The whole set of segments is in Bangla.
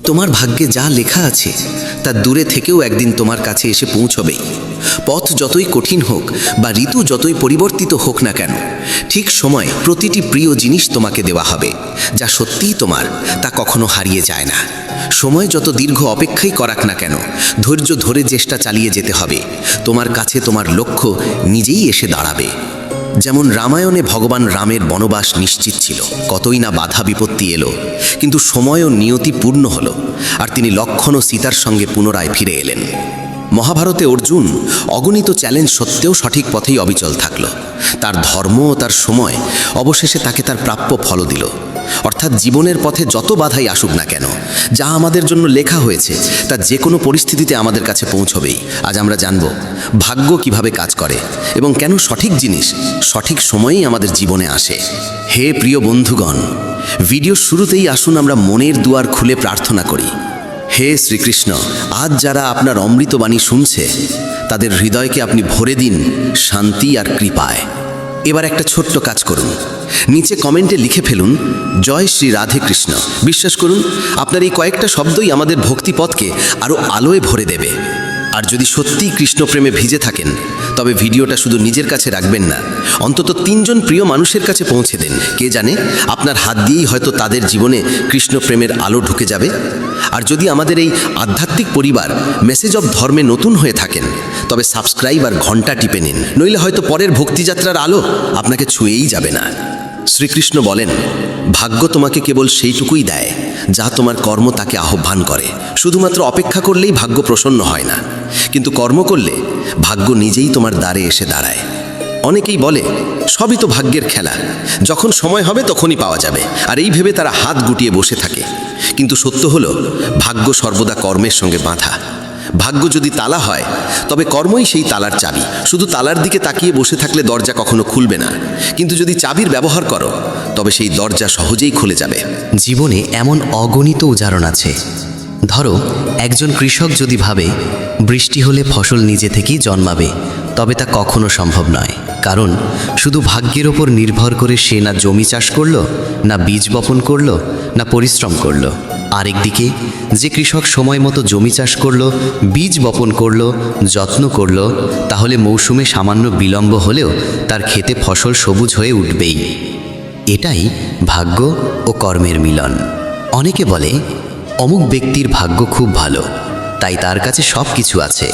তোমার ভাগ্যে যা লেখা আছে তা দূরে থেকেও একদিন তোমার কাছে এসে পৌঁছবেই। পথ যতই কঠিন হোক বা ঋতু যতই পরিবর্তিত হোক না কেন, ঠিক সময় প্রতিটি প্রিয় জিনিস তোমাকে দেওয়া হবে। যা সত্যিই তোমার তা কখনো হারিয়ে যায় না। সময় যত দীর্ঘ অপেক্ষাই করাক না কেন, ধৈর্য ধরে চেষ্টা চালিয়ে যেতে হবে। তোমার কাছে তোমার লক্ষ্য নিজেই এসে দাঁড়াবে। যেমন রামায়ণে ভগবান রামের বনবাস নিশ্চিত ছিল, কতই না বাধা বিপত্তি এলো, কিন্তু সময় ও নিয়তি পূর্ণ হলো, আর তিনি লক্ষ্মণ ও সীতার সঙ্গে পুনরায় ফিরে এলেন। মহাভারতে অর্জুন অগণিত চ্যালেঞ্জ সত্ত্বেও সঠিক পথেই অবিচল থাকল। তার ধর্ম ও তার সময় অবশেষে তাকে তার প্রাপ্য ফল দিল। অর্থাৎ জীবনের পথে যত বাধাই আসুক না কেন, যা আমাদের জন্য লেখা হয়েছে তা যে কোনো পরিস্থিতিতে আমাদের কাছে পৌঁছবেই। আজ আমরা জানব ভাগ্য কিভাবে কাজ করে এবং কেন সঠিক জিনিস সঠিক সময়েই আমাদের জীবনে আসে। হে প্রিয় বন্ধুগণ, ভিডিওর শুরুতেই আসুন আমরা মনের দুয়ার খুলে প্রার্থনা করি। হে শ্রীকৃষ্ণ, আজ যারা আপনার অমৃতবাণী শুনছে তাদের হৃদয়কে আপনি ভরে দিন শান্তি আর কৃপায়। এবার একটা ছোট্ট কাজ করুন, নিচে কমেন্টে লিখে ফেলুন জয় শ্রী রাধে কৃষ্ণ। বিশ্বাস করুন, আপনার এই কয়েকটা শব্দই আমাদের ভক্তিপথকে আরও আলোয় ভরে দেবে। আর যদি সত্যিই কৃষ্ণপ্রেমে ভিজে থাকেন, তবে ভিডিওটা শুধু নিজের কাছে রাখবেন না, অন্তত 3 জন প্রিয় মানুষের কাছে পৌঁছে দেন। কে জানে, আপনার হাত দিয়েই হয়তো তাদের জীবনে কৃষ্ণপ্রেমের আলো ঢুকে যাবে। আর যদি আমাদের এই আধ্যাত্মিক পরিবার মেসেজ অব ধর্মে নতুন হয়ে থাকেন, তবে সাবস্ক্রাইব আর ঘন্টা টিপে নিন, নইলে হয়তো পরের ভক্তিযাত্রার আলো আপনাকে ছুঁয়েই যাবে না। শ্রীকৃষ্ণ বলেন, ভাগ্য তোমাকে কেবল সেইটুকুই দেয় যা তোমার কর্ম তাকে আহ্বান করে। শুধুমাত্র অপেক্ষা করলেই ভাগ্য প্রসন্ন হয় না, কিন্তু কর্ম করলে ভাগ্য নিজেই তোমার দ্বারে এসে দাঁড়ায়। অনেকেই বলে সবই তো ভাগ্যের খেলা, যখন সময় হবে তখনই পাওয়া যাবে, আর এই ভেবে তারা হাত গুটিয়ে বসে থাকে। কিন্তু সত্য হলো, ভাগ্য সর্বদা কর্মের সঙ্গে বাঁধা। ভাগ্য যদি তালা হয়, তবে কর্মই সেই তালার চাবি। শুধু তালার দিকে তাকিয়ে বসে থাকলে দরজা কখনো খুলবে না, কিন্তু যদি চাবির ব্যবহার করো, তবে সেই দরজা সহজেই খুলে যাবে। জীবনে এমন অগণিত উদাহরণ আছে। ধরো, একজন কৃষক যদি ভাবে বৃষ্টি হলে ফসল নিজে থেকেই জন্মাবে, তবে তা কখনো সম্ভব নয়। কারণ শুধু ভাগ্যের ওপর নির্ভর করে সে না জমি চাষ করলো, না বীজ বপন করলো, না পরিশ্রম করলো। আরেকদিকে যে কৃষক সময় মতো জমি চাষ করলো, বীজ বপন করলো, যত্ন করলো, তাহলে মৌসুমে সামান্য বিলম্ব হলেও তার ক্ষেতে ফসল সবুজ হয়ে উঠবেই। এটাই ভাগ্য ও কর্মের মিলন। অনেকে বলে অমুক ব্যক্তির ভাগ্য খুব ভালো, তাই তার কাছে সব কিছু আছে,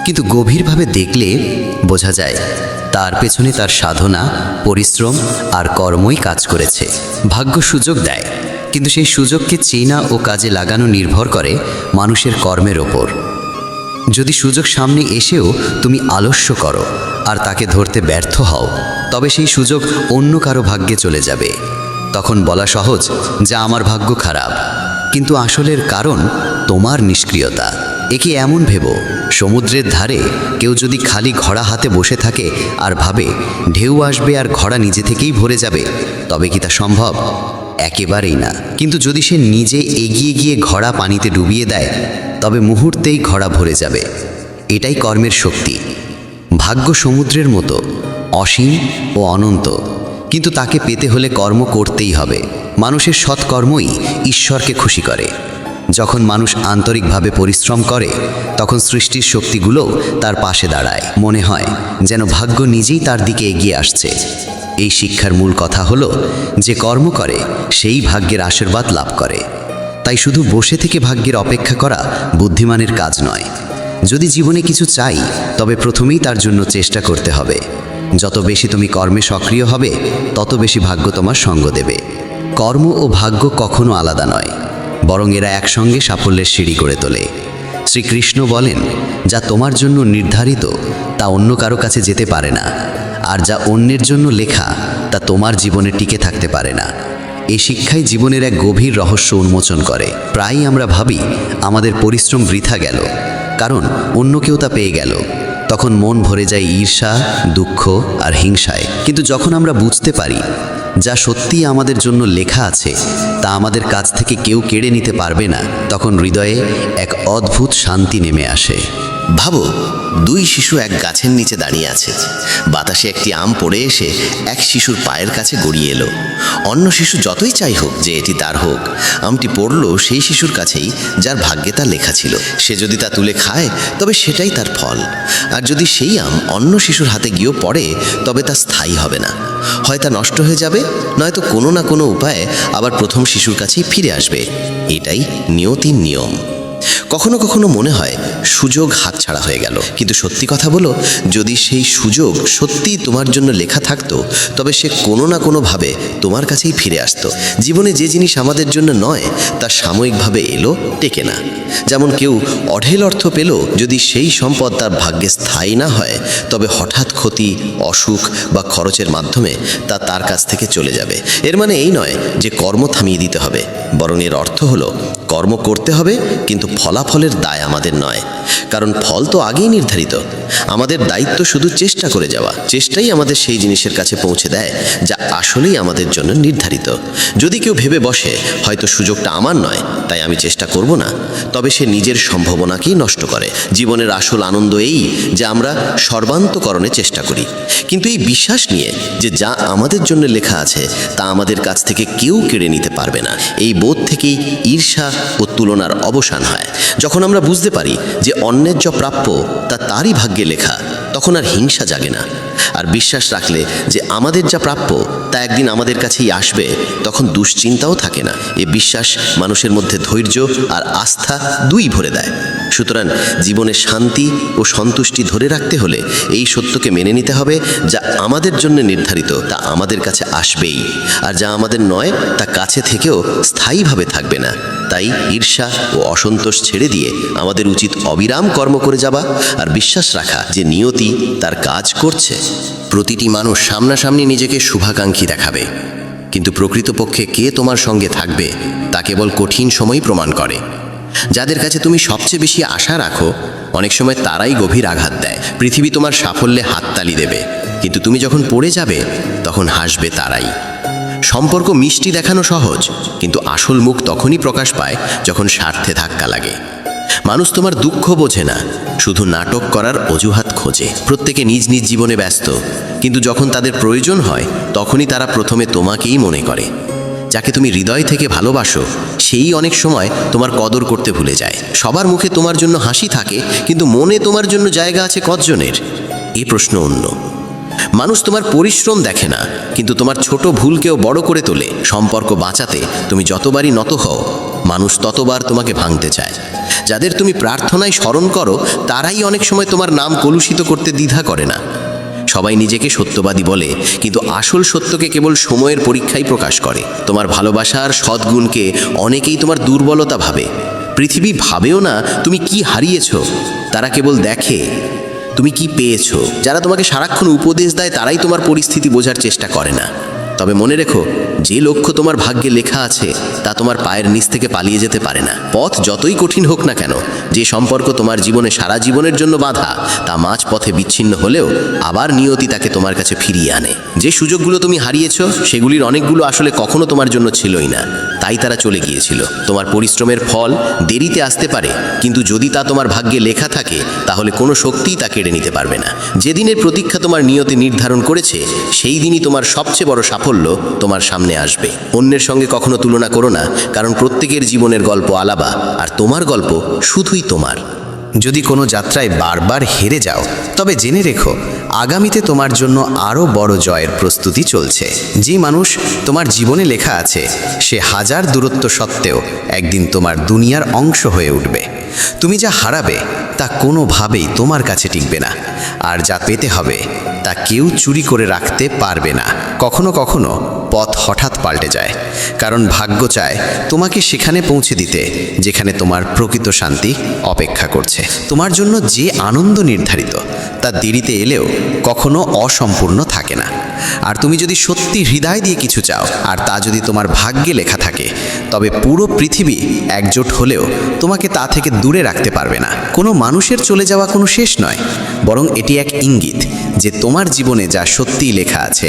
কিন্তু গভীরভাবে দেখলে বোঝা যায় তার পেছনে তার সাধনা, পরিশ্রম আর কর্মই কাজ করেছে। ভাগ্য সুযোগ দেয়, কিন্তু সেই সুযোগকে চেনা ও কাজে লাগানো নির্ভর করে মানুষের কর্মের ওপর। যদি সুযোগ সামনে এসেও তুমি আলস্য করো আর তাকে ধরতে ব্যর্থ হও, তবে সেই সুযোগ অন্য কারো ভাগ্যে চলে যাবে। তখন বলা সহজ যে আমার ভাগ্য খারাপ, কিন্তু আসলের কারণ তোমার নিষ্ক্রিয়তা। একে এমন ভেবো, সমুদ্রের ধারে কেউ যদি খালি ঘোড়া হাতে বসে থাকে আর ভাবে ঢেউ আসবে আর ঘোড়া নিজে থেকেই ভরে যাবে, তবে কি তা সম্ভব? একেবারেই না। কিন্তু যদি সে নিজে এগিয়ে গিয়ে ঘোড়া পানিতে ডুবিয়ে দেয়, তবে মুহূর্তেই ঘোড়া ভরে যাবে। এটাই কর্মের শক্তি। ভাগ্য সমুদ্রের মতো অসীম ও অনন্ত, কিন্তু তাকে পেতে হলে কর্ম করতেই হবে। মানুষের সৎকর্মই ঈশ্বরকে খুশি করে। যখন মানুষ আন্তরিকভাবে পরিশ্রম করে, তখন সৃষ্টির শক্তিগুলোও তার পাশে দাঁড়ায়। মনে হয় যেন ভাগ্য নিজেই তার দিকে এগিয়ে আসছে। এই শিক্ষার মূল কথা হলো, যে কর্ম করে সেই ভাগ্যের আশীর্বাদ লাভ করে। তাই শুধু বসে থেকে ভাগ্যের অপেক্ষা করা বুদ্ধিমানের কাজ নয়। যদি জীবনে কিছু চাই, তবে প্রথমেই তার জন্য চেষ্টা করতে হবে। যত বেশি তুমি কর্মে সক্রিয় হবে, তত বেশি ভাগ্য তোমার সঙ্গ দেবে। কর্ম ও ভাগ্য কখনো আলাদা নয়, বরং এরা একসঙ্গে সাফল্যের সিঁড়ি করে তোলে। শ্রীকৃষ্ণ বলেন, যা তোমার জন্য নির্ধারিত তা অন্য কারো কাছে যেতে পারে না, আর যা অন্যের জন্য লেখা তা তোমার জীবনে টিকে থাকতে পারে না। এই শিক্ষাই জীবনের এক গভীর রহস্য উন্মোচন করে। প্রায়ই আমরা ভাবি আমাদের পরিশ্রম বৃথা গেল, কারণ অন্য কেউ তা পেয়ে গেল। তখন মন ভরে যায় ঈর্ষা, দুঃখ আর হিংসায়। কিন্তু যখন আমরা বুঝতে পারি যা সত্যিই আমাদের জন্য লেখা আছে তা আমাদের কাছ থেকে কেউ কেড়ে নিতে পারবে না, তখন হৃদয়ে এক অদ্ভুত শান্তি নেমে আসে। ভাবো, দুই শিশু এক গাছের নিচে দাঁড়িয়ে আছে। বাতাসে একটি আম পড়ে এসে এক শিশুর পায়ের কাছে গড়িয়ে এলো। অন্য শিশু যতই চাই হোক যে এটি তার হোক, আমটি পড়ল সেই শিশুর কাছেই যার ভাগ্যে তা লেখা ছিল। সে যদি তা তুলে খায় তবে সেটাই তার ফল, আর যদি সেই আম অন্য শিশুর হাতে গিয়েও পড়ে তবে তা স্থায়ী হবে না। হয় তা নষ্ট হয়ে যাবে, নয়তো কোনো না কোনো উপায়ে আবার প্রথম শিশুর কাছেই ফিরে আসবে। এটাই নিয়তির নিয়ম। কখনো কখনো মনে হয় সুযোগ হাতছাড়া হয়ে গেল, কিন্তু সত্যি কথা বলো, যদি সেই সুযোগ সত্যিই তোমার জন্য লেখা থাকতো তবে সে কোনো না কোনোভাবে তোমার কাছেই ফিরে আসতো। জীবনে যে জিনিস আমাদের জন্য নয় তা সাময়িকভাবে এলো, টেকে না। যেমন কেউ অঢেল অর্থ পেল, যদি সেই সম্পদ তার ভাগ্যে স্থায়ী না হয় তবে হঠাৎ ক্ষতি, অসুখ বা খরচের মাধ্যমে তা তার কাছ থেকে চলে যাবে। এর মানে এই নয় যে কর্ম থামিয়ে দিতে হবে, বরং এর অর্থ হলো কর্ম করতে হবে, কিন্তু ফলাফলের দায় আমাদের নয়, কারণ ফল তো আগেই নির্ধারিত। আমাদের দায়িত্ব শুধু চেষ্টা করে যাওয়া। চেষ্টাই আমাদের সেই জিনিসের কাছে পৌঁছে দেয় যা আসলেই আমাদের জন্য নির্ধারিত। যদি কেউ ভেবে বসে হয়তো সুযোগটা আমার নয় তাই আমি চেষ্টা করব না, তবে সে নিজের সম্ভাবনাকেই নষ্ট করে। জীবনের আসল আনন্দ এই যে আমরা সর্বান্তকরণে চেষ্টা করি, কিন্তু এই বিশ্বাস নিয়ে যে যা আমাদের জন্য লেখা আছে তা আমাদের কাছ থেকে কেউ কেড়ে নিতে পারবে না। এই বোধ থেকেই ঈর্ষা ও তুলনার অবসান হয়। যখন আমরা বুঝতে পারি যে অন্যের যা প্রাপ্য তা তারই ভাগ্যে লেখা, তখন আর হিংসা জাগে না। আর বিশ্বাস রাখলে যে আমাদের যা প্রাপ্য তা একদিন আমাদের কাছেই আসবে, তখন দুশ্চিন্তাও থাকে না। এ বিশ্বাস মানুষের মধ্যে ধৈর্য আর আস্থা দুই ভরে দেয়। সুতরাং জীবনে শান্তি ও সন্তুষ্টি ধরে রাখতে হলে এই সত্যকে মেনে নিতে হবে, যা আমাদের জন্য নির্ধারিত তা আমাদের কাছে আসবেই, আর যা আমাদের নয় তা কাছে থেকেও স্থায়ীভাবে থাকবে না। তাই ঈর্ষা ও অসন্তোষ ছেড়ে দিয়ে আমাদের উচিত অবিরাম কর্ম করে যাওয়া আর বিশ্বাস রাখা যে নিয়তি তার কাজ করছে। প্রতিটি মানুষ সামনাসামনি নিজেকে শুভাকাঙ্ক্ষী দেখাবে, কিন্তু প্রকৃতপক্ষে কে তোমার সঙ্গে থাকবে তা কেবল কঠিন সময়ই প্রমাণ করে। যাদের কাছে তুমি সবচেয়ে বেশি আশা রাখো অনেক সময় তারাই গভীর আঘাত দেয়। পৃথিবী তোমার সাফল্যে হাততালি দেবে, কিন্তু তুমি যখন পড়ে যাবে তখন হাসবে তারাই। সম্পর্ক মিষ্টি দেখানো সহজ, কিন্তু আসল মুখ তখনই প্রকাশ পায় যখন স্বার্থে ধাক্কা লাগে। মানুষ তোমার দুঃখ বোঝে না, শুধু নাটক করার অজুহাত খোঁজে। প্রত্যেকে নিজ নিজ জীবনে ব্যস্ত, কিন্তু যখন তাদের প্রয়োজন হয় তখনই তারা প্রথমে তোমাকেই মনে করে। যাকে তুমি হৃদয় থেকে ভালোবাসো সেই অনেক সময় তোমার কদর করতে ভুলে যায়। সবার মুখে তোমার জন্য হাসি থাকে, কিন্তু মনে তোমার জন্য জায়গা আছে কতজনের? এ প্রশ্ন অন্য। মানুষ তোমার পরিশ্রম দেখে না, কিন্তু তোমার ছোট ভুলকেও বড় করে তোলে। সম্পর্ক বাঁচাতে তুমি যতবারই নত হও, মানুষ ততবার তোমাকে ভাঙতে চায়। যাদের তুমি প্রার্থনায় স্মরণ করো তারাই অনেক সময় তোমার নাম কলুষিত করতে দ্বিধা করে না। সবাই নিজেকে সত্যবাদী বলে, কিন্তু আসল সত্যকে কেবল সময়ের পরীক্ষাই প্রকাশ করে। তোমার ভালোবাসার সদ্গুণকে অনেকেই তোমার দুর্বলতা ভাবে। পৃথিবী ভাবেও না তুমি কি হারিয়েছ, তারা কেবল দেখে তুমি কি পেয়েছো। যারা তোমাকে সারাক্ষণ উপদেশ দেয় তারাই তোমার পরিস্থিতি বোঝার চেষ্টা করে না। তবে মনে রেখো, যে লক্ষ্য তোমার ভাগ্যে লেখা আছে তা তোমার পায়ের নিচ থেকে পালিয়ে যেতে পারে না। পথ যতই কঠিন হোক না কেন, যে সম্পর্ক তোমার জীবনে সারা জীবনের জন্য বাধা তা মাঝ পথে বিচ্ছিন্ন হলেও আবার নিয়তি তাকে তোমার কাছে ফিরিয়ে আনে। যে সুযোগগুলো তুমি হারিয়েছো সেগুলির অনেকগুলো আসলে কখনো তোমার জন্য ছিলই না, তাই তারা চলে গিয়েছিল। তোমার পরিশ্রমের ফল দেরিতে আসতে পারে, কিন্তু যদি তা তোমার ভাগ্যে লেখা থাকে তাহলে কোনো শক্তিই তা কেড়ে নিতে পারবে না। যেদিনের প্রতীক্ষা তোমার নিয়তি নির্ধারণ করেছে সেই দিনই তোমার সবচেয়ে বড় সাফল্য তোমার সামনে আসবে। অন্যের সঙ্গে কখনো তুলনা করো না, কারণ প্রত্যেকের জীবনের গল্প আলাদা, আর তোমার গল্প শুধুই তোমার। যদি কোনো যাত্রায় বারবার হেরে যাও তবে জেনে রেখো আগামীতে তোমার জন্য আরও বড় জয়ের প্রস্তুতি চলছে। যে মানুষ তোমার জীবনে লেখা আছে সে হাজার দূরত্ব সত্ত্বেও একদিন তোমার দুনিয়ার অংশ হয়ে উঠবে। তুমি যা হারাবে তা কোনোভাবেই তোমার কাছে টিকবে না, আর যা পেতে হবে তা কেউ চুরি করে রাখতে পারবে না। কখনো কখনো পথ হঠাৎ পাল্টে যায়, কারণ ভাগ্য চায় তোমাকে সেখানে পৌঁছে দিতে যেখানে তোমার প্রকৃত শান্তি অপেক্ষা করছে। তোমার জন্য যে আনন্দ নির্ধারিত তা দেরিতে এলেও কখনো অসম্পূর্ণ থাকে না। আর তুমি যদি সত্যি হৃদয় দিয়ে কিছু চাও আর তা যদি তোমার ভাগ্যে লেখা থাকে, তবে পুরো পৃথিবী একজোট হলেও তোমাকে তা থেকে দূরে রাখতে পারবে না। কোনো মানুষের চলে যাওয়া কোনো শেষ নয়, বরং এটি এক ইঙ্গিত যে তোমার জীবনে যা সত্যিই লেখা আছে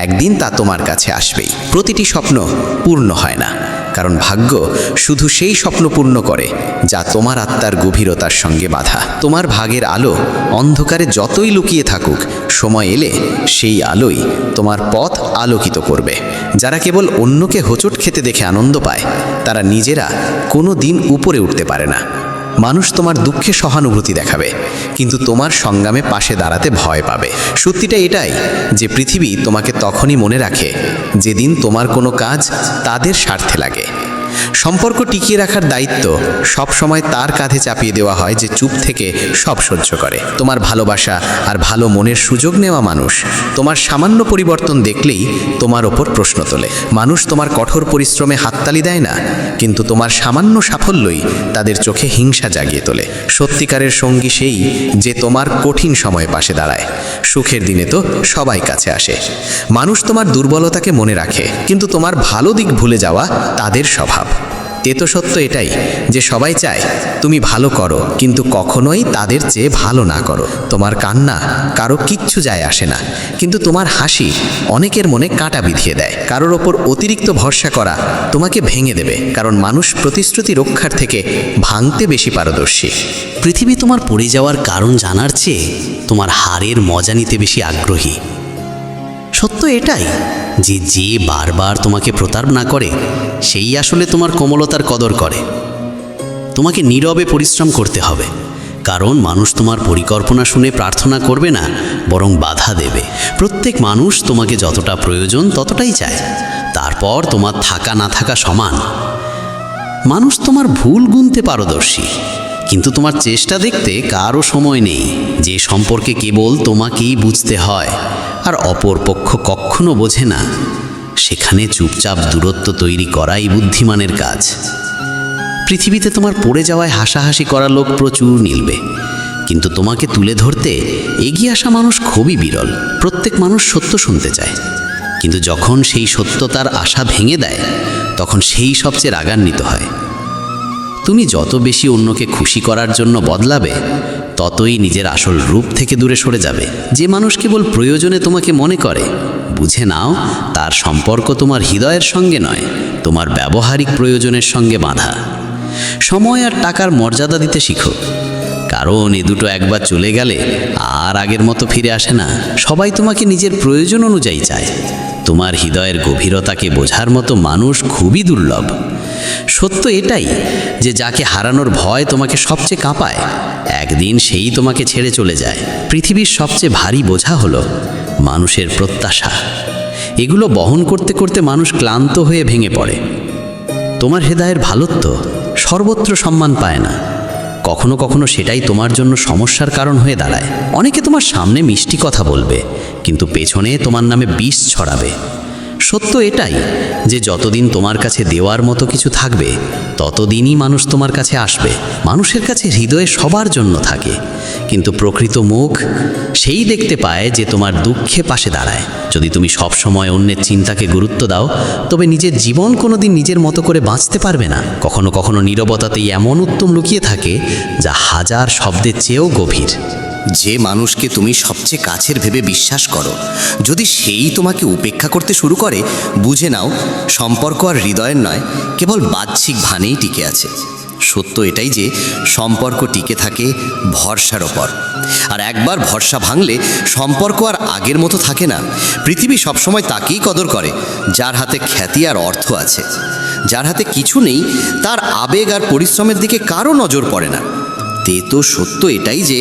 একদিন তা তোমার কাছে আসবেই। প্রতিটি স্বপ্ন পূর্ণ হয় না, কারণ ভাগ্য শুধু সেই স্বপ্ন পূর্ণ করে যা তোমার আত্মার গভীরতার সঙ্গে বাঁধা। তোমার ভাগের আলো অন্ধকারে যতই লুকিয়ে থাকুক, সময় এলে সেই আলোই তোমার পথ আলোকিত করবে। যারা কেবল অন্যকে হোঁচট খেতে দেখে আনন্দ পায়, তারা নিজেরা কোনো দিন উপরে উঠতে পারে না। মানুষ তোমার দুঃখে সহানুভূতি দেখাবে, কিন্তু তোমার সংগ্রামে পাশে দাঁড়াতে ভয় পাবে। সত্যিটা এটাই যে পৃথিবী তোমাকে তখনই মনে রাখে যেদিন তোমার কোনো কাজ তাদের স্বার্থে লাগে। সম্পর্ক টিকিয়ে রাখার দায়িত্ব সব সময় তার কাঁধে চাপিয়ে দেওয়া হয় যে চুপ থেকে সব সহ্য করে। তোমার ভালোবাসা আর ভালো মনের সুযোগ নেওয়া মানুষ তোমার সামান্য পরিবর্তন দেখলেই তোমার ওপর প্রশ্ন তোলে। মানুষ তোমার কঠোর পরিশ্রমে হাততালি দেয় না, কিন্তু তোমার সামান্য সাফল্যই তাদের চোখে হিংসা জাগিয়ে তোলে। সত্যিকারের সঙ্গী সেই যে তোমার কঠিন সময়ে পাশে দাঁড়ায়। সুখের দিনে তো সবাই কাছে আসে। মানুষ তোমার দুর্বলতাকে মনে রাখে, কিন্তু তোমার ভালো দিক ভুলে যাওয়া তাদের স্বভাব। তেতো সত্য এটাই যে সবাই চায় তুমি ভালো করো, কিন্তু কখনোই তাদের চেয়ে ভালো না করো। তোমার কান্না কারো কিচ্ছু যায় আসে না, কিন্তু তোমার হাসি অনেকের মনে কাঁটা বিঁধিয়ে দেয়। কারোর ওপর অতিরিক্ত ভরসা করা তোমাকে ভেঙে দেবে, কারণ মানুষ প্রতিশ্রুতি রক্ষার থেকে ভাঙতে বেশি পারদর্শী। পৃথিবী তোমার পড়ে যাওয়ার কারণ জানার চেয়ে তোমার হারের মজা নিতে বেশি আগ্রহী। সত্য এটাই যে যে বারবার তোমাকে প্রতারণা করে সেই আসলে তোমার কোমলতার কদর করে। তোমাকে নীরবে পরিশ্রম করতে হবে, কারণ মানুষ তোমার পরিকল্পনা শুনে প্রার্থনা করবে না, বরং বাধা দেবে। প্রত্যেক মানুষ তোমাকে যতটা প্রয়োজন ততটাই চায়, তারপর তোমার থাকা না থাকা সমান। মানুষ তোমার ভুল গুনতে পারদর্শী, কিন্তু তোমার চেষ্টা দেখতে কারও সময় নেই। যে সম্পর্কে কেবল তোমাকেই বুঝতে হয় আর অপর পক্ষ কখনো বোঝে না, সেখানে চুপচাপ দূরত্ব তৈরি করাই বুদ্ধিমানের কাজ। পৃথিবীতে তোমার পড়ে যাওয়ায় হাসাহাসি করা লোক প্রচুর মিলবে, কিন্তু তোমাকে তুলে ধরতে এগিয়ে আসা মানুষ খুবই বিরল। প্রত্যেক মানুষ সত্য শুনতে চায়, কিন্তু যখন সেই সত্য তার আশা ভেঙে দেয়, তখন সেই সবচেয়ে রাগান্বিত হয়। তুমি যত বেশি অন্যকে খুশি করার জন্য বদলাবে, ততই নিজের আসল রূপ থেকে দূরে সরে যাবে। যে মানুষ কেবল প্রয়োজনে তোমাকে মনে করে, বুঝে নাও তার সম্পর্ক তোমার হৃদয়ের সঙ্গে নয়, তোমার ব্যবহারিক প্রয়োজনের সঙ্গে বাঁধা। সময় আর টাকার মর্যাদা দিতে শিখো, কারণ এ দুটো একবার চলে গেলে আর আগের মতো ফিরে আসে না। সবাই তোমাকে নিজের প্রয়োজন অনুযায়ী চায়। তোমার হৃদয়ের গভীরতাকে বোঝার মতো মানুষ খুবই দুর্লভ। সত্য এটাই যে যাকে হারানোর ভয় তোমাকে সবচেয়ে কাঁপায়, একদিন সেই তোমাকে ছেড়ে চলে যায়। পৃথিবীর সবচেয়ে ভারী বোঝা হলো মানুষের প্রত্যাশা। এগুলো বহন করতে করতে মানুষ ক্লান্ত হয়ে ভেঙে পড়ে। তোমার হৃদয়ের ভালোত্ব সর্বত্র সম্মান পায় না। কখনো কখনো সেটাই তোমার জন্য সমস্যার কারণ হয়ে দাঁড়ায়। অনেকে তোমার সামনে মিষ্টি কথা বলবে, কিন্তু পেছনে তোমার নামে বিষ ছড়াবে। সত্য এটাই যে যতদিন তোমার কাছে দেওয়ার মতো কিছু থাকবে, ততদিনই মানুষ তোমার কাছে আসবে। মানুষের কাছে হৃদয়ে সবার জন্য থাকে, কিন্তু প্রকৃত মুখ সেই দেখতে পায় যে তোমার দুঃখে পাশে দাঁড়ায়। যদি তুমি সব সময় অন্যের চিন্তাকে গুরুত্ব দাও, তবে নিজের জীবন কোনোদিন নিজের মতো করে বাঁচতে পারবে না। কখনো কখনো নীরবতাতেই এমন উত্তম লুকিয়ে থাকে যা হাজার শব্দের চেয়েও গভীর। যে মানুষকে তুমি সবচেয়ে কাছের ভেবে বিশ্বাস করো, যদি সেই তোমাকে উপেক্ষা করতে শুরু করে, বুঝে নাও সম্পর্ক আর হৃদয়ের নয়, কেবল বাহ্যিক ভানেই টিকে আছে। সত্য এটাই যে সম্পর্ক টিকে থাকে ভরসার ওপর, আর একবার ভরসা ভাঙলে সম্পর্ক আর আগের মতো থাকে না। পৃথিবী সবসময় তাকেই কদর করে যার হাতে খ্যাতি আর অর্থ আছে। যার হাতে কিছু নেই, তার আবেগ আর পরিশ্রমের দিকে কারো নজর পড়ে না। তেতো সত্য এটাই যে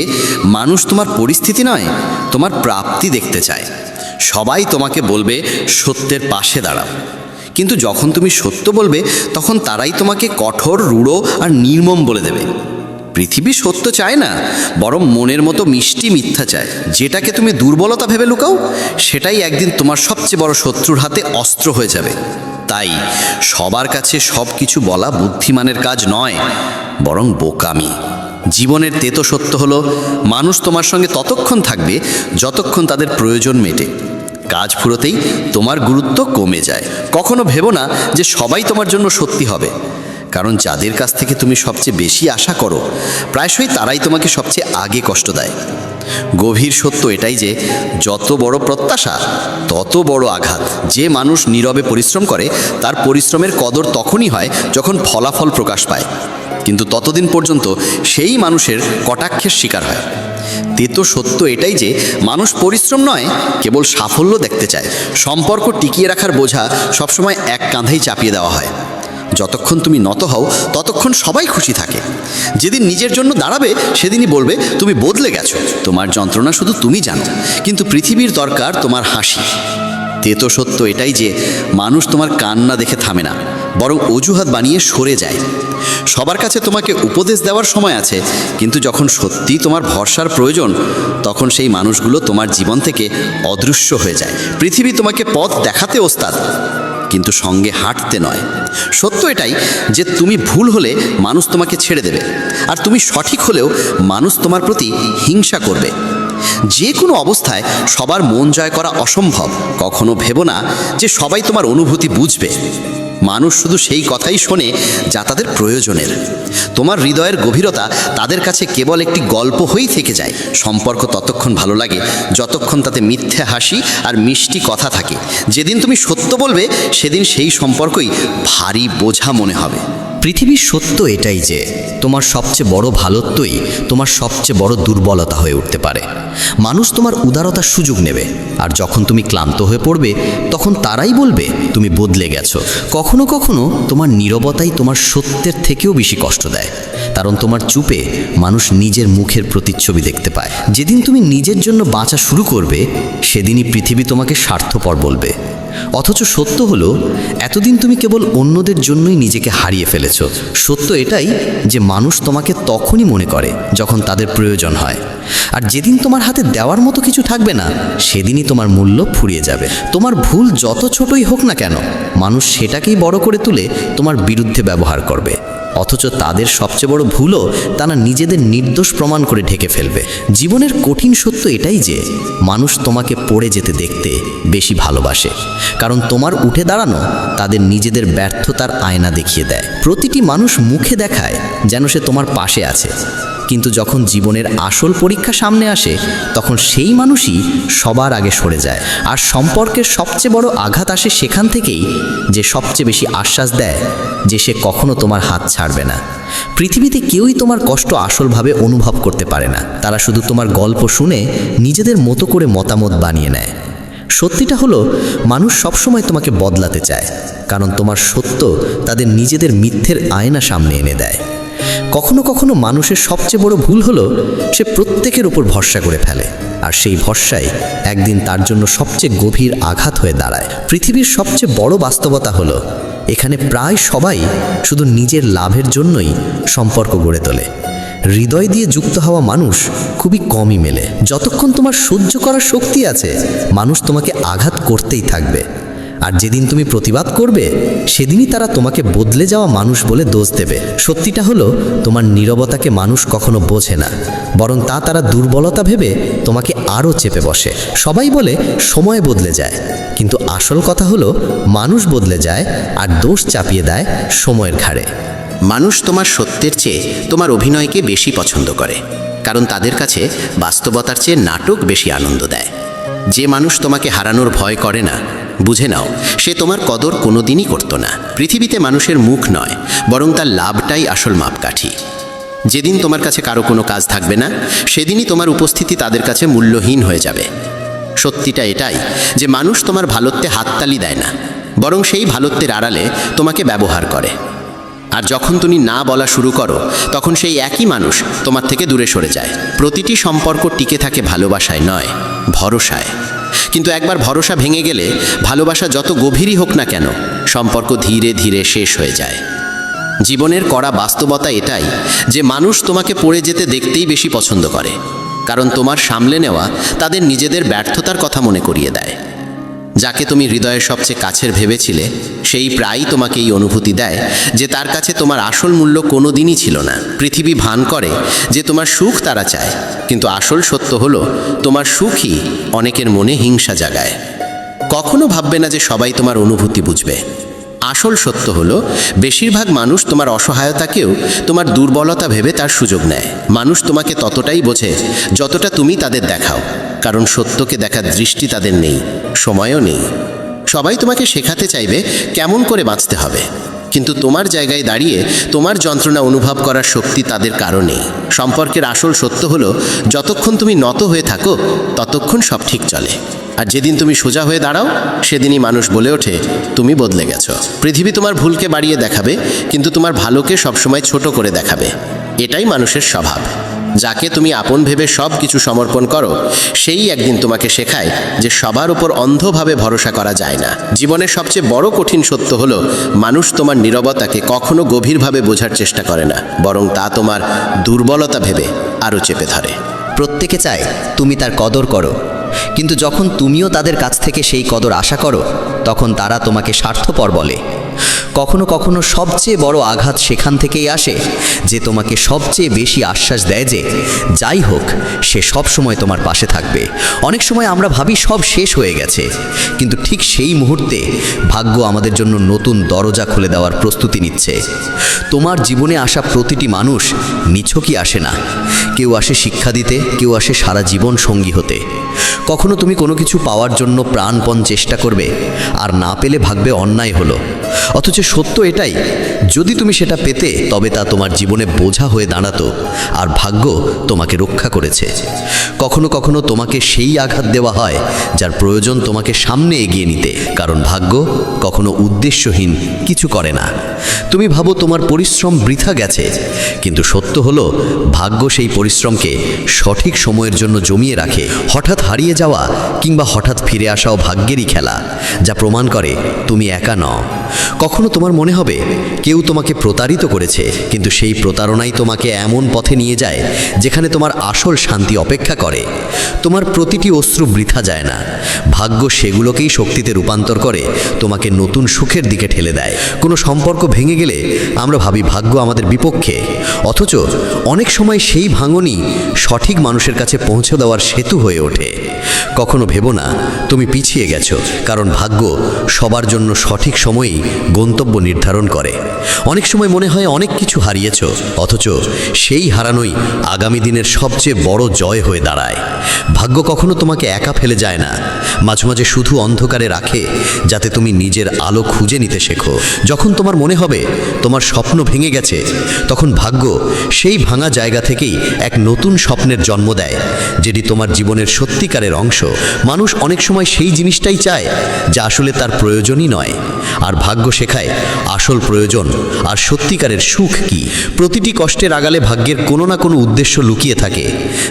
মানুষ তোমার পরিস্থিতি নয়, তোমার প্রাপ্তি দেখতে চায়। সবাই তোমাকে বলবে সত্যের পাশে দাঁড়াও, কিন্তু যখন তুমি সত্য বলবে, তখন তারাই তোমাকে কঠোর, রূঢ় আর নির্মম বলে দেবে। পৃথিবী সত্য চায় না, বরং মনের মতো মিষ্টি মিথ্যা চায়। যেটাকে তুমি দুর্বলতা ভেবে লুকাও, সেটাই একদিন তোমার সবচেয়ে বড় শত্রুর হাতে অস্ত্র হয়ে যাবে। তাই সবার কাছে সব কিছু বলা বুদ্ধিমানের কাজ নয়, বরং বোকামি। জীবনের তেতো সত্য হলো মানুষ তোমার সঙ্গে ততক্ষণ থাকবে যতক্ষণ তাদের প্রয়োজন মেটে। কাজ ফুরোতেই তোমার গুরুত্ব কমে যায়। কখনো ভেবো না যে সবাই তোমার জন্য সত্যি হবে, কারণ যাদের কাছ থেকে তুমি সবচেয়ে বেশি আশা করো প্রায়শই তারাই তোমাকে সবচেয়ে আগে কষ্ট দেয়। গভীর সত্য এটাই যে যত বড় প্রত্যাশা তত বড় আঘাত। যে মানুষ নীরবে পরিশ্রম করে তার পরিশ্রমের কদর তখনই হয় যখন ফলাফল প্রকাশ পায়, কিন্তু ততদিন পর্যন্ত সেই মানুষের কটাক্ষের শিকার হয়। তেতো সত্য এটাই যে মানুষ পরিশ্রম নয়, কেবল সাফল্য দেখতে চায়। সম্পর্ক টিকিয়ে রাখার বোঝা সবসময় এক কাঁধেই চাপিয়ে দেওয়া হয়। যতক্ষণ তুমি নত হও ততক্ষণ সবাই খুশি থাকে। যেদিন নিজের জন্য দাঁড়াবে সেদিনই বলবে তুমি বদলে গেছো। তোমার যন্ত্রণা শুধু তুমি জানো, কিন্তু পৃথিবীর দরকার তোমার হাসি। তেতো সত্য এটাই যে মানুষ তোমার কান্না দেখে থামে না, বরং অজুহাত বানিয়ে সরে যায়। সবার কাছে তোমাকে উপদেশ দেওয়ার সময় আছে, কিন্তু যখন সত্যি তোমার ভরসার প্রয়োজন তখন সেই মানুষগুলো তোমার জীবন থেকে অদৃশ্য হয়ে যায়। পৃথিবী তোমাকে পথ দেখাতে ওস্তাদ, কিন্তু সঙ্গে হাঁটতে নয়। সত্য এটাই যে তুমি ভুল হলে মানুষ তোমাকে ছেড়ে দেবে, আর তুমি সঠিক হলেও মানুষ তোমার প্রতি হিংসা করবে। যে কোনো অবস্থায় সবার মন জয় করা অসম্ভব। কখনো ভেবো না যে সবাই তোমার অনুভূতি বুঝবে। মানুষ শুধু সেই কথাই শোনে যা তাদের প্রয়োজনের। তোমার হৃদয়ের গভীরতা তাদের কাছে কেবল একটি গল্প হয়েই থেকে যায়। সম্পর্ক ততক্ষণ ভালো লাগে যতক্ষণ তাতে মিথ্যে হাসি আর মিষ্টি কথা থাকে। যেদিন তুমি সত্য বলবে সেদিন সেই সম্পর্কই ভারী বোঝা মনে হবে। পৃথিবীর সত্য এটাই যে তোমার সবচেয়ে বড় ভালোত্বই তোমার সবচেয়ে বড় দুর্বলতা হয়ে উঠতে পারে। মানুষ তোমার উদারতার সুযোগ নেবে, আর যখন তুমি ক্লান্ত হয়ে পড়বে তখন তারাই বলবে তুমি বদলে গেছো। কখনো কখনো তোমার নীরবতাই তোমার সত্যের থেকেও বেশি কষ্ট দেয়, কারণ তোমার চুপে মানুষ নিজের মুখের প্রতিচ্ছবি দেখতে পায়। যেদিন তুমি নিজের জন্য বাঁচা শুরু করবে সেদিনই পৃথিবী তোমাকে স্বার্থপর বলবে। অথচ সত্য হলো এতদিন তুমি কেবল অন্যদের জন্যই নিজেকে হারিয়ে ফেলেছ। সত্য এটাই যে মানুষ তোমাকে তখনই মনে করে যখন তাদের প্রয়োজন হয়, আর যেদিন তোমার হাতে দেওয়ার মতো কিছু থাকবে না সেদিনই তোমার মূল্য ফুরিয়ে যাবে। তোমার ভুল যত ছোটই হোক না কেন, মানুষ সেটাকেই বড় করে তুলে তোমার বিরুদ্ধে ব্যবহার করবে। অথচ তাদের সবচেয়ে বড় ভুলও তারা নিজেদের নির্দোষ প্রমাণ করে ঢেকে ফেলবে। জীবনের কঠিন সত্য এটাই যে মানুষ তোমাকে পড়ে যেতে দেখতে বেশি ভালোবাসে, কারণ তোমার উঠে দাঁড়ানো তাদের নিজেদের ব্যর্থতার আয়না দেখিয়ে দেয়। প্রতিটি মানুষ মুখে দেখায় যেন সে তোমার পাশে আছে, কিন্তু যখন জীবনের আসল পরীক্ষা সামনে আসে তখন সেই মানুষই সবার আগে সরে যায়। আর সম্পর্কের সবচেয়ে বড় আঘাত আসে সেখান থেকেই যে সবচেয়ে বেশি আশ্বাস দেয় যে সে কখনো তোমার হাত ছাড়বে না। পৃথিবীতে কেউই তোমার কষ্ট আসলভাবে অনুভব করতে পারে না, তারা শুধু তোমার গল্প শুনে নিজেদের মতো করে মতামত বানিয়ে নেয়। সত্যিটা হলো মানুষ সবসময় তোমাকে বদলাতে চায়, কারণ তোমার সত্য তাদের নিজেদের মিথ্যের আয়না সামনে এনে দেয়। কখনো কখনো মানুষের সবচেয়ে বড় ভুল হলো সে প্রত্যেকের উপর ভরসা করে ফেলে, আর সেই ভরসাই একদিন তার জন্য সবচেয়ে গভীর আঘাত হয়ে দাঁড়ায়। পৃথিবীর সবচেয়ে বড় বাস্তবতা হলো এখানে প্রায় সবাই শুধু নিজের লাভের জন্যই সম্পর্ক গড়ে তোলে। হৃদয় দিয়ে যুক্ত হওয়া মানুষ খুবই কমই মেলে। যতক্ষণ তোমার সহ্য করার শক্তি আছে মানুষ তোমাকে আঘাত করতেই থাকবে, আর যেদিন তুমি প্রতিবাদ করবে সেদিনই তারা তোমাকে বদলে যাওয়া মানুষ বলে দোষ দেবে। সত্যিটা হলো তোমার নীরবতাকে মানুষ কখনো বোঝে না, বরং তারা দুর্বলতা ভেবে তোমাকে আরও চেপে বসে। সবাই বলে সময় বদলে যায়, কিন্তু আসল কথা হলো মানুষ বদলে যায় আর দোষ চাপিয়ে দেয় সময়ের ঘাড়ে। মানুষ তোমার সত্যের চেয়ে তোমার অভিনয়কে বেশি পছন্দ করে, কারণ তাদের কাছে বাস্তবতার চেয়ে নাটক বেশি আনন্দ দেয়। যে মানুষ তোমাকে হারানোর ভয় করে না, বুঝে নাও সে তোমার কদর কোনোদিনই করতো না। পৃথিবীতে মানুষের মুখ নয়, বরং তার লাভটাই আসল মাপকাঠি। যেদিন তোমার কাছে কারো কোনো কাজ থাকবে না সেদিনই তোমার উপস্থিতি তাদের কাছে মূল্যহীন হয়ে যাবে। সত্যিটা এটাই যে মানুষ তোমার ভালোত্বে হাততালি দেয় না, বরং সেই ভালোত্বের আড়ালে তোমাকে ব্যবহার করে। আর যখন তুমি না বলা শুরু করো তখন সেই একই মানুষ তোমার থেকে দূরে সরে যায়। প্রতিটি সম্পর্ক টিকে থাকে ভালোবাসায় নয়, ভরসায়। কিন্তু একবার ভরসা ভেঙে গেলে ভালোবাসা যত গভীরই হোক না কেন সম্পর্ক ধীরে ধীরে শেষ হয়ে যায়। জীবনের কড়া বাস্তবতা এটাই যে মানুষ তোমাকে পড়ে যেতে দেখতেই বেশি পছন্দ করে, কারণ তোমার সামলে নেওয়া তাদের নিজেদের ব্যর্থতার কথা মনে করিয়ে দেয়। যাকে তুমি হৃদয়ের সবচেয়ে কাছের ভেবেছিলে সেই প্রায়ই তোমাকে এই অনুভূতি দেয় যে তার কাছে তোমার আসল মূল্য কোনো দিনই ছিল না। পৃথিবী ভান করে যে তোমার সুখ তারা চায়, কিন্তু আসল সত্য হলো তোমার সুখই অনেকের মনে হিংসা জাগায়। কখনো ভাববে না যে সবাই তোমার অনুভূতি বুঝবে, আসল সত্য হলো বেশিরভাগ মানুষ তোমার অসহায়তাকেও তোমার দুর্বলতা ভেবে তার সুযোগ নেয়। মানুষ তোমাকে ততটাই বোঝে যতটা তুমি তাদের দেখাও, কারণ সত্যকে দেখার দৃষ্টি তাদের নেই, সময়ও নেই। সবাই তোমাকে শেখাতে চাইবে কেমন করে বাঁচতে হবে, কিন্তু তোমার জায়গায় দাঁড়িয়ে তোমার যন্ত্রণা অনুভব করার শক্তি তাদের কারণে। সম্পর্কের আসল সত্য হলো যতক্ষণ তুমি নত হয়ে থাকো ততক্ষণ সব ঠিক চলে, আর যেদিন তুমি সোজা হয়ে দাঁড়াও সেদিনই মানুষ বলে ওঠে তুমি বদলে গেছো। পৃথিবী তোমার ভুলকে বাড়িয়ে দেখাবে, কিন্তু তোমার ভালোকে সবসময় ছোট করে দেখাবে। এটাই মানুষের স্বভাব। যাকে তুমি আপন ভেবে সব কিছু সমর্পণ করো, সেই একদিন তোমাকে শেখায় যে সবার উপর অন্ধভাবে ভরসা করা যায় না। জীবনের সবচেয়ে বড় কঠিন সত্য হলো মানুষ তোমার নীরবতাকে কখনো গভীরভাবে বোঝার চেষ্টা করে না, বরং তা তোমার দুর্বলতা ভেবে আরও চেপে ধরে। প্রত্যেকে চায় তুমি তার কদর করো, কিন্তু যখন তুমিও তাদের কাছ থেকে সেই কদর আশা করো তখন তারা তোমাকে স্বার্থপর বলে। কখনো কখনো সবচেয়ে বড় আঘাত সেখান থেকেই আসে যে তোমাকে সবচেয়ে বেশি আশ্বাস দেয় যে যাই হোক সে সব সময় তোমার পাশে থাকবে। অনেক সময় আমরা ভাবি সব শেষ হয়ে গেছে, কিন্তু ঠিক সেই মুহূর্তে ভাগ্য আমাদের জন্য নতুন দরজা খুলে দেওয়ার প্রস্তুতি নিচ্ছে। তোমার জীবনে আসা প্রতিটি মানুষ নিছকই আসে না। কেউ আসে শিক্ষা দিতে, কেউ আসে সারা জীবন সঙ্গী হতে। কখনো তুমি কোনো কিছু পাওয়ার জন্য প্রাণপণ চেষ্টা করবে, আর না পেলে ভাববে অন্যায় হলো। অথচ সত্য এটাই, যদি তুমি সেটা পেতে তবে তা তোমার জীবনে বোঝা হয়ে দাঁড়াতো, আর ভাগ্য তোমাকে রক্ষা করেছে। কখনো কখনো তোমাকে সেই আঘাত দেওয়া হয় যার প্রয়োজন তোমাকে সামনে এগিয়ে নিতে, কারণ ভাগ্য কখনো উদ্দেশ্যহীন কিছু করে না। তুমি ভাবো তোমার পরিশ্রম বৃথা গেছে, কিন্তু সত্য হলো ভাগ্য সেই পরিশ্রমকে সঠিক সময়ের জন্য জমিয়ে রাখে। হঠাৎ হারিয়ে যাওয়া কিংবা হঠাৎ ফিরে আসাও ভাগ্যেরই খেলা, যা প্রমাণ করে তুমি একা নও। কখনো তোমার মনে হবে কেউ তোমাকে প্রতারিত করেছে, কিন্তু সেই প্রতারণাই তোমাকে এমন পথে নিয়ে যায় যেখানে তোমার আসল শান্তি অপেক্ষা করে। তোমার প্রতিটি অশ্রু বৃথা যায় না, ভাগ্য সেগুলোকেই শক্তিতে রূপান্তর করে তোমাকে নতুন সুখের দিকে ঠেলে দেয়। কোনো সম্পর্ক ভেঙে গেলে আমরা ভাবি ভাগ্য আমাদের বিপক্ষে, অথচ অনেক সময় সেই ভাঙনই সঠিক মানুষের কাছে পৌঁছে দেওয়ার সেতু হয়ে ওঠে। কখনো ভেবো না তুমি পিছিয়ে গেছো, কারণ ভাগ্য সবার জন্য সঠিক সময়েই গন্তব্য নির্ধারণ করে। অনেক সময় মনে হয় অনেক কিছু হারিয়েছো, অথচ সেই হারানোই আগামী দিনের সবচেয়ে বড় জয় হয়ে দাঁড়ায়। ভাগ্য কখনো তোমাকে একা ফেলে যায় না, মাঝে মাঝে শুধু অন্ধকারে রাখে যাতে তুমি নিজের আলো খুঁজে নিতে শেখো। যখন তোমার মনে হবে তোমার স্বপ্ন ভেঙে গেছে, তখন ভাগ্য সেই ভাঙা জায়গা থেকেই এক নতুন স্বপ্নের জন্ম দেয়, যেটি তোমার জীবনের সত্যিকারের অংশ। মানুষ অনেক সময় সেই জিনিসটাই চায় যা আসলে তার প্রয়োজনই নয়, আর ভাগ্য শেখায় আসল প্রয়োজন আর সত্যিকারের সুখ কি। প্রতিটি কষ্টের আড়ালে ভাগ্যের কোনো না কোনো উদ্দেশ্য লুকিয়ে থাকে,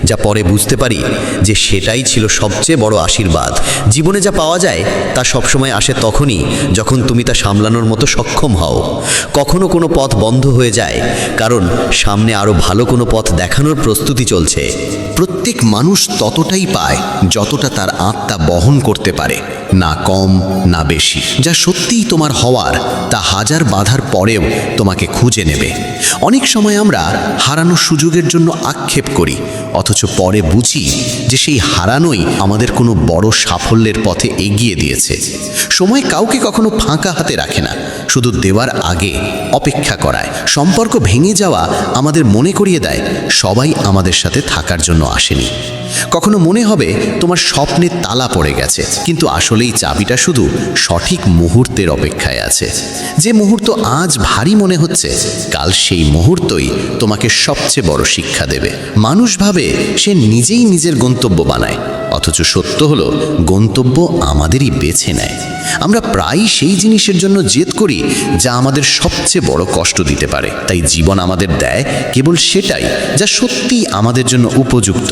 যা পরে বুঝতে পারি যে সেটাই ছিল সবচেয়ে বড় আশীর্বাদ। জীবনে যা পাওয়া যায় তা সবসময় আসে তখনই যখন তুমি তা সামলানোর মতো সক্ষম হও। কখনো কোনো পথ বন্ধ হয়ে যায় কারণ সামনে আরও ভালো কোনো পথ দেখানোর প্রস্তুতি চলছে। প্রত্যেক মানুষ ততটাই পায় যতটা তার আত্মা বহন করতে পারে, না কম না বেশি। যা সত্যিই তোমার হওয়ার তা হাজার বাধার পরেও তোমাকে খুঁজে নেবে। অনেক সময় আমরা হারানোর সুযোগের জন্য আক্ষেপ করি, অথচ পরে বুঝি যে সেই হারানোই আমাদের কোনো বড় সাফল্যের পথে এগিয়ে দিয়েছে। সময় কাউকে কখনো ফাঁকা হাতে রাখে না, শুধু দেওয়ার আগে অপেক্ষা করায়। সম্পর্ক ভেঙে যাওয়া আমাদের মনে করিয়ে দেয় সবাই আমাদের সাথে থাকার জন্য আসেনি। কখনো মনে হবে তোমার স্বপ্নের তালা পড়ে গেছে, কিন্তু আসলেই চাবিটা শুধু সঠিক মুহূর্তের অপেক্ষায় আছে। যে মুহূর্ত আজ ভারী মনে হচ্ছে, কাল সেই মুহূর্তই তোমাকে সবচেয়ে বড় শিক্ষা দেবে। মানুষ ভাবে সে নিজেই নিজের গন্তব্য বানায়, অথচ সত্য হলো গন্তব্য আমাদেরই বেছে নেয়। আমরা প্রায়ই সেই জিনিসের জন্য জেদ করি যা আমাদের সবচেয়ে বড় কষ্ট দিতে পারে। তাই জীবন আমাদের দেয় কেবল সেটাই যা সত্যিই আমাদের জন্য উপযুক্ত।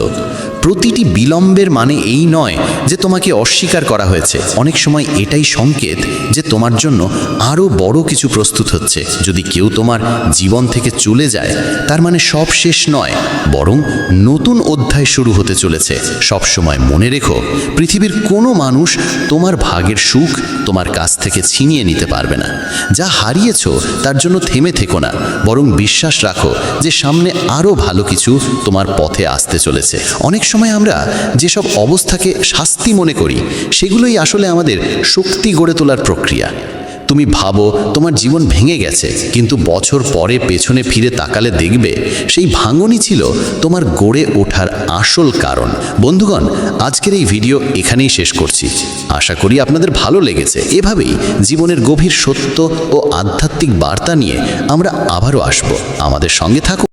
প্রতিটি বিলম্বের মানে এই নয় যে তোমাকে অস্বীকার করা হয়েছে, অনেক সময় এটাই সংকেত যে তোমার জন্য আরও বড় কিছু প্রস্তুত হচ্ছে। যদি কেউ তোমার জীবন থেকে চলে যায়, তার মানে সব শেষ নয়, বরং নতুন অধ্যায় শুরু হতে চলেছে। সবসময় মনে রেখো, পৃথিবীর কোনো মানুষ তোমার ভাগের সুখ তোমার কাছ থেকে ছিনিয়ে নিতে পারবে না। যা হারিয়েছো তার জন্য থেমে থেকো না, বরং বিশ্বাস রাখো যে সামনে আরও ভালো কিছু তোমার পথে আসতে চলেছে। অনেক সময় আমরা যেসব অবস্থাকে শাস্তি মনে করি, সেগুলোই আসলে আমাদের শক্তি গড়ে তোলার প্রক্রিয়া। তুমি ভাবো তোমার জীবন ভেঙে গেছে, কিন্তু বছর পরে পেছনে ফিরে তাকালে দেখবে সেই ভাঙনই ছিল তোমার গড়ে ওঠার আসল কারণ। বন্ধুগণ, আজকের এই ভিডিও এখানেই শেষ করছি। আশা করি আপনাদের ভালো লেগেছে। এভাবেই জীবনের গভীর সত্য ও আধ্যাত্মিক বার্তা নিয়ে আমরা আবারও আসব। আমাদের সঙ্গে থাকুন।